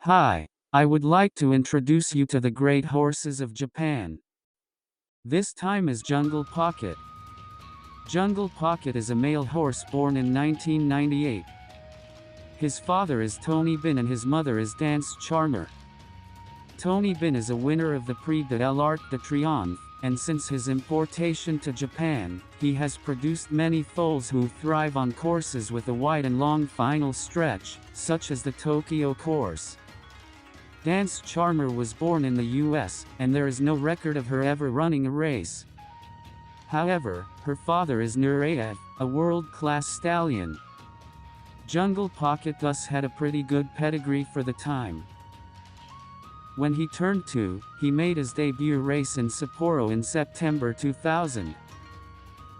Hi, I would like to introduce you to the great horses of Japan. This time is Jungle Pocket. Jungle Pocket is a male horse born in 1998. His father is Tony Bin and his mother is Dance Charmer. Tony Bin is a winner of the Prix de l'Arc de Triomphe, and since his importation to Japan, he has produced many foals who thrive on courses with a wide and long final stretch, such as the Tokyo course. Dance Charmer was born in the US, and there is no record of her ever running a race. However, her father is Nureyev, a world-class stallion. Jungle Pocket thus had a pretty good pedigree for the time. When he turned 2, he made his debut race in Sapporo in September 2000.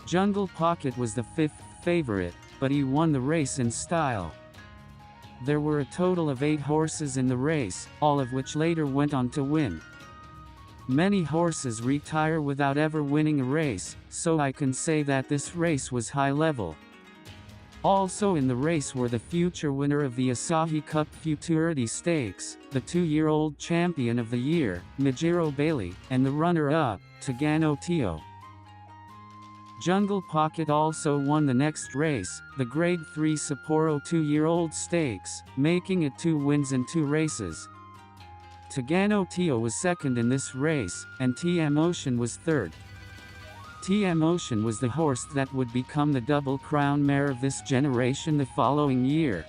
Jungle Pocket was the 5th favorite, but he won the race in style. There were a total of 8 horses in the race, all of which later went on to win. Many horses retire without ever winning a race, so I can say that this race was high level. Also in the race were the future winner of the Asahi Cup Futurity Stakes, the 2-year-old champion of the year, Mijiro Bailey, and the runner-up, Tagano Tio. Jungle Pocket also won the next race, the Grade 3 Sapporo 2-year-old Stakes, making it 2 wins in 2 races. Tagano Tio was second in this race, and TM Ocean was third. TM Ocean was the horse that would become the Double Crown mare of this generation the following year.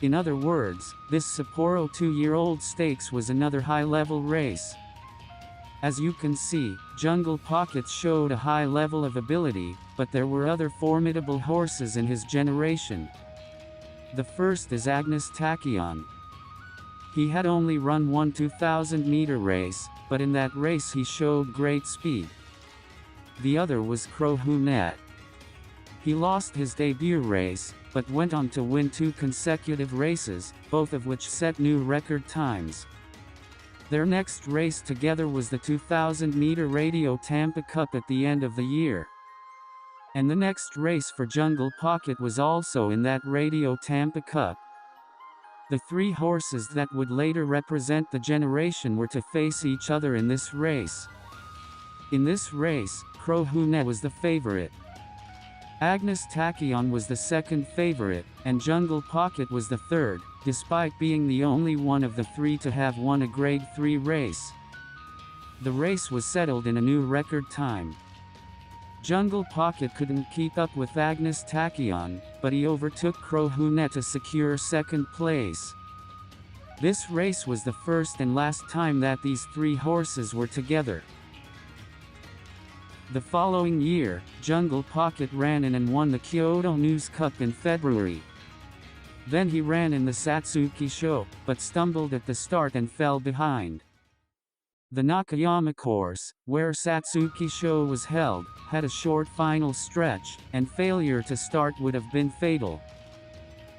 In other words, this Sapporo 2-year-old Stakes was another high-level race. As you can see, Jungle Pocket showed a high level of ability, but there were other formidable horses in his generation. The first is Agnes Tachyon. He had only run one 2,000-meter race, but in that race he showed great speed. The other was Crohunet. He lost his debut race, but went on to win 2 consecutive races, both of which set new record times. Their next race together was the 2,000-meter Radio Tampa Cup at the end of the year. And the next race for Jungle Pocket was also in that Radio Tampa Cup. The 3 horses that would later represent the generation were to face each other in this race. In this race, Crohunet was the favorite. Agnes Tachyon was the second favorite, and Jungle Pocket was the third, despite being the only one of the 3 to have won a Grade 3 race. The race was settled in a new record time. Jungle Pocket couldn't keep up with Agnes Tachyon, but he overtook Crohunet to secure second place. This race was the first and last time that these 3 horses were together. The following year, Jungle Pocket ran in and won the Kyoto News Cup in February. Then he ran in the Satsuki Show, but stumbled at the start and fell behind. The Nakayama course, where Satsuki Show was held, had a short final stretch, and failure to start would have been fatal.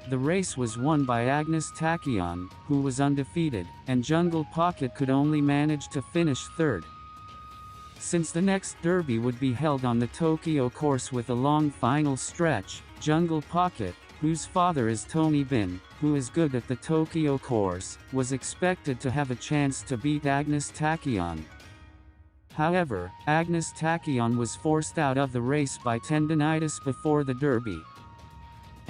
The race was won by Agnes Tachyon, who was undefeated, and Jungle Pocket could only manage to finish third. Since the next derby would be held on the Tokyo course with a long final stretch, Jungle Pocket, whose father is Tony Bin, who is good at the Tokyo course, was expected to have a chance to beat Agnes Tachyon. However, Agnes Tachyon was forced out of the race by tendinitis before the derby.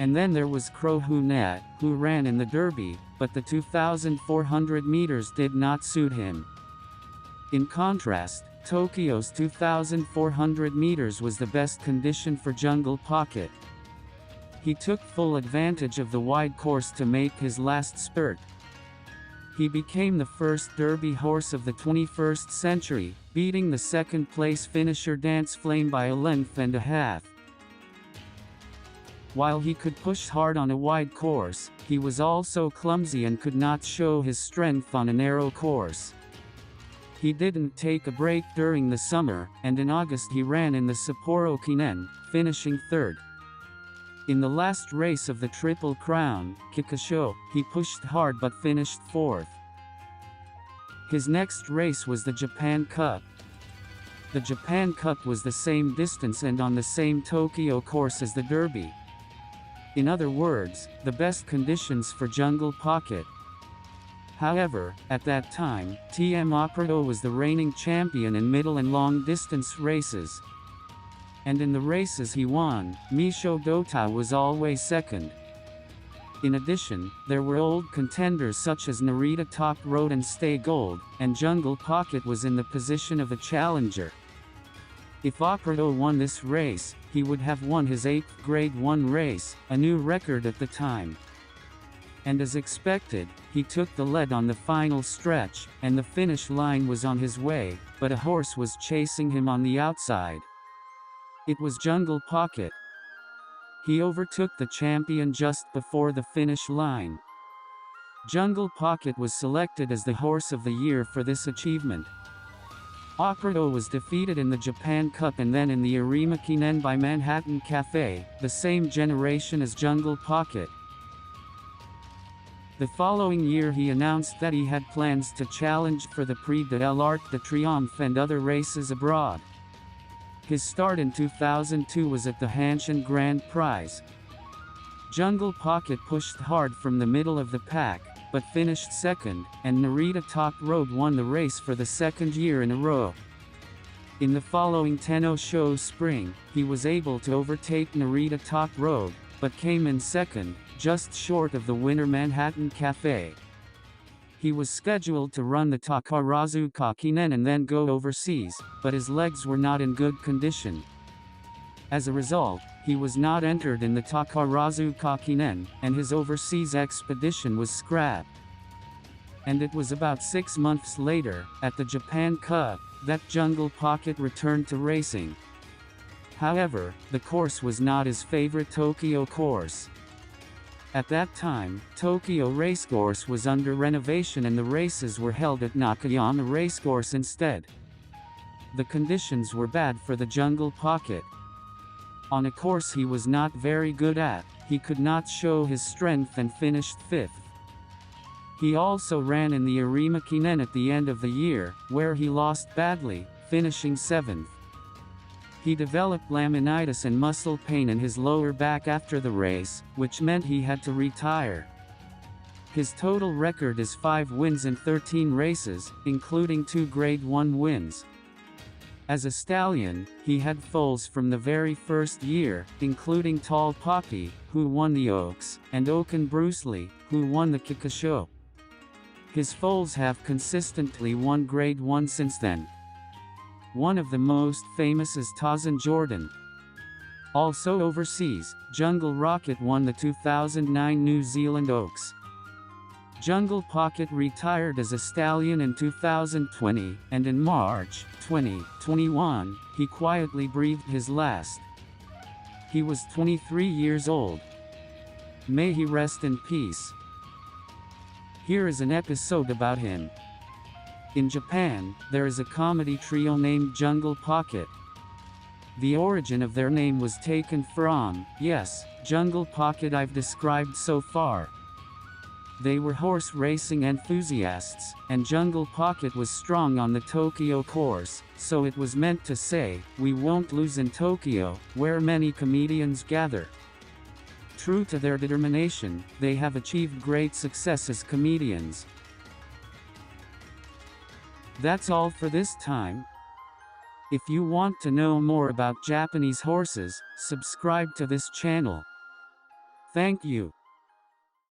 And then there was Crohunet, who ran in the derby, but the 2,400 meters did not suit him. In contrast, Tokyo's 2,400 meters was the best condition for Jungle Pocket. He took full advantage of the wide course to make his last spurt. He became the first Derby horse of the 21st century, beating the second-place finisher Dance Flame by a length and a half. While he could push hard on a wide course, he was also clumsy and could not show his strength on a narrow course. He didn't take a break during the summer, and in August he ran in the Sapporo Kinen, finishing third. In the last race of the Triple Crown, Kikasho, he pushed hard but finished fourth. His next race was the Japan Cup. The Japan Cup was the same distance and on the same Tokyo course as the Derby. In other words, the best conditions for Jungle Pocket. However, at that time, TM Operato was the reigning champion in middle and long distance races. And in the races he won, Misho Dota was always second. In addition, there were old contenders such as Narita Top Road and Stay Gold, and Jungle Pocket was in the position of a challenger. If Operato won this race, he would have won his 8th Grade 1 race, a new record at the time. And as expected, he took the lead on the final stretch, and the finish line was on his way, but a horse was chasing him on the outside. It was Jungle Pocket. He overtook the champion just before the finish line. Jungle Pocket was selected as the Horse of the Year for this achievement. Operato was defeated in the Japan Cup and then in the Arima Kinen by Manhattan Cafe, the same generation as Jungle Pocket. The following year he announced that he had plans to challenge for the Prix de l'Arc de Triomphe and other races abroad. His start in 2002 was at the Hanshin Grand Prix. Jungle Pocket pushed hard from the middle of the pack, but finished second, and Narita Top Road won the race for the second year in a row. In the following Tenno Show spring, he was able to overtake Narita Top Road, but came in second, just short of the winner Manhattan Cafe. He was scheduled to run the Takarazu Kakinen and then go overseas, but his legs were not in good condition. As a result, he was not entered in the Takarazu Kakinen, and his overseas expedition was scrapped. And it was about 6 months later, at the Japan Cup, that Jungle Pocket returned to racing. However, the course was not his favorite Tokyo course. At that time, Tokyo Racecourse was under renovation and the races were held at Nakayama Racecourse instead. The conditions were bad for the Jungle Pocket. On a course he was not very good at, he could not show his strength and finished 5th. He also ran in the Arima Kinen at the end of the year, where he lost badly, finishing 7th. He developed laminitis and muscle pain in his lower back after the race, which meant he had to retire. His total record is 5 wins in 13 races, including 2 Grade 1 wins. As a stallion, he had foals from the very first year, including Tall Poppy, who won the Oaks, and Oaken Bruce Lee, who won the Kikasho. His foals have consistently won Grade 1 since then. One of the most famous is Tarzan Jordan. Also overseas, Jungle Rocket won the 2009 New Zealand Oaks. Jungle Pocket retired as a stallion in 2020, and in March 2021, he quietly breathed his last. He was 23 years old. May he rest in peace. Here is an episode about him. In Japan, there is a comedy trio named Jungle Pocket. The origin of their name was taken from, yes, Jungle Pocket I've described so far. They were horse racing enthusiasts, and Jungle Pocket was strong on the Tokyo course, so it was meant to say, "We won't lose in Tokyo," where many comedians gather. True to their determination, they have achieved great success as comedians. That's all for this time. If you want to know more about Japanese horses, subscribe to this channel. Thank you.